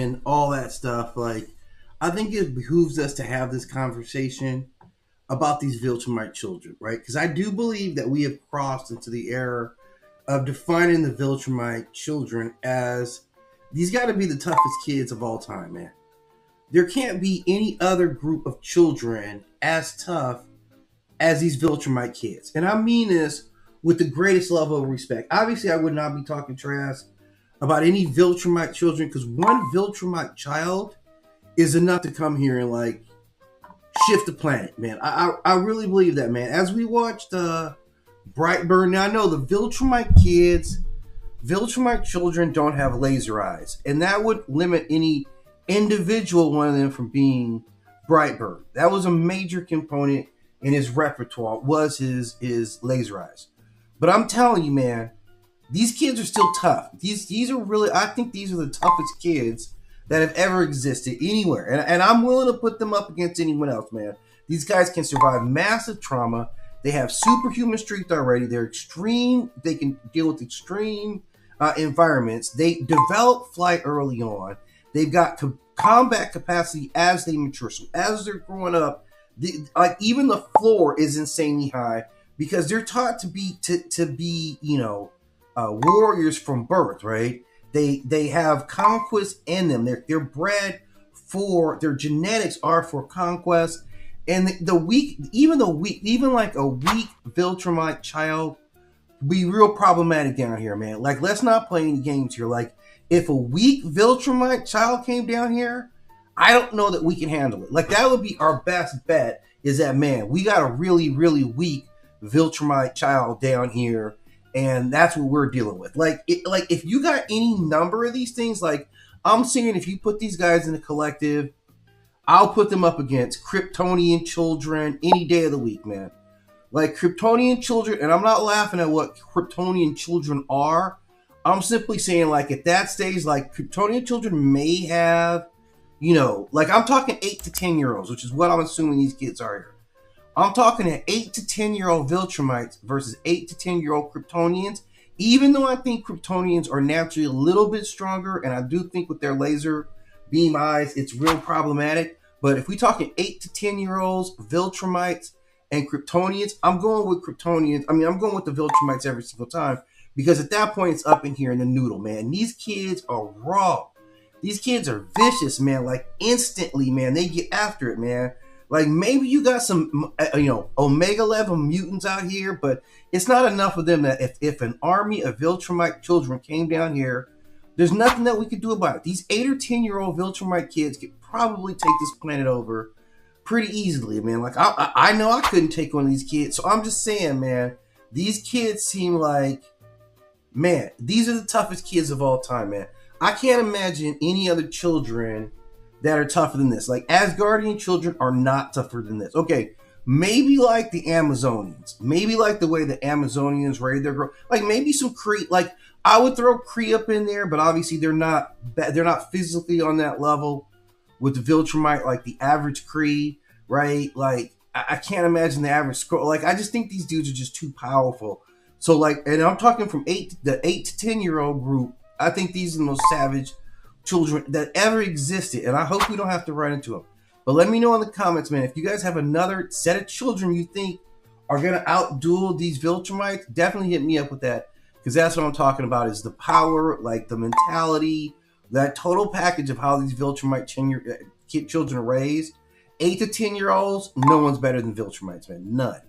and all that stuff. Like, I think it behooves us to have this conversation about these Viltrumite children, right? Because I do believe that we have crossed into the era of defining the Viltrumite children as these got to be the toughest kids of all time, man. There can't be any other group of children as tough as these Viltrumite kids. And I mean this with the greatest level of respect. Obviously, I would not be talking trash about any Viltrumite children because one Viltrumite child is enough to come here and like shift the planet, man. I really believe that, man. As we watched Brightburn, now I know the Viltrumite children don't have laser eyes, and that would limit any individual one of them from being Brightburn. That was a major component in his repertoire was his laser eyes. But I'm telling you, man, these kids are still tough. These are really, I think these are the toughest kids that have ever existed anywhere. And I'm willing to put them up against anyone else, man. These guys can survive massive trauma. They have superhuman strength already. They're extreme. They can deal with extreme environments. They develop flight early on. They've got combat capacity as they mature. So as they're growing up, like even the floor is insanely high because they're taught to be warriors from birth, right? They have conquest in them. They're bred for their genetics are for conquest. And even like a weak Viltrumite child be real problematic down here, man. Like, let's not play any games here. Like, if a weak Viltrumite child came down here, I don't know that we can handle it. Like, that would be our best bet is that, man, we got a really, really weak Viltrumite child down here, and that's what we're dealing with. Like, if you got any number of these things, like, I'm saying if you put these guys in a collective, I'll put them up against Kryptonian children any day of the week, man. Like, Kryptonian children, and I'm not laughing at what Kryptonian children are. I'm simply saying, like, at that stage, like, Kryptonian children may have, like, I'm talking 8 to 10-year-olds, which is what I'm assuming these kids are here. I'm talking an 8 to 10-year-old Viltrumites versus 8 to 10-year-old Kryptonians. Even though I think Kryptonians are naturally a little bit stronger, and I do think with their laser beam eyes, it's real problematic. But if we're talking 8 to 10-year-olds, Viltrumites, and Kryptonians, I'm going with Kryptonians. I mean, I'm going with the Viltrumites every single time because at that point, it's up in here in the noodle, man. These kids are raw. These kids are vicious, man. Like, instantly, man, they get after it, man. Like, maybe you got some, Omega level mutants out here, but it's not enough of them that if an army of Viltrumite children came down here, there's nothing that we could do about it. These 8 or 10-year-old Viltrumite kids could probably take this planet over pretty easily, man. Like, I know I couldn't take one of these kids. So I'm just saying, man, these kids seem like, man, these are the toughest kids of all time, man. I can't imagine any other children that are tougher than this. Like, Asgardian children are not tougher than this. Okay, maybe like the Amazonians. Maybe like the way the Amazonians raid their girl. Like, maybe some Kree. Like, I would throw Kree up in there, but obviously they're not physically on that level with the Viltrumite, like the average Kree, right? Like, I can't imagine the average Skrull. Like, I just think these dudes are just too powerful. So, like, and I'm talking from the 8 to 10-year-old group. I think these are the most savage children that ever existed, and I hope we don't have to run into them. But let me know in the comments, man, if you guys have another set of children you think are going to outduel these Viltrumites, definitely hit me up with that, because that's what I'm talking about is the power, like the mentality, that total package of how these Viltrumite children are raised. 8 to 10-year-olds, no one's better than Viltrumites, man. None.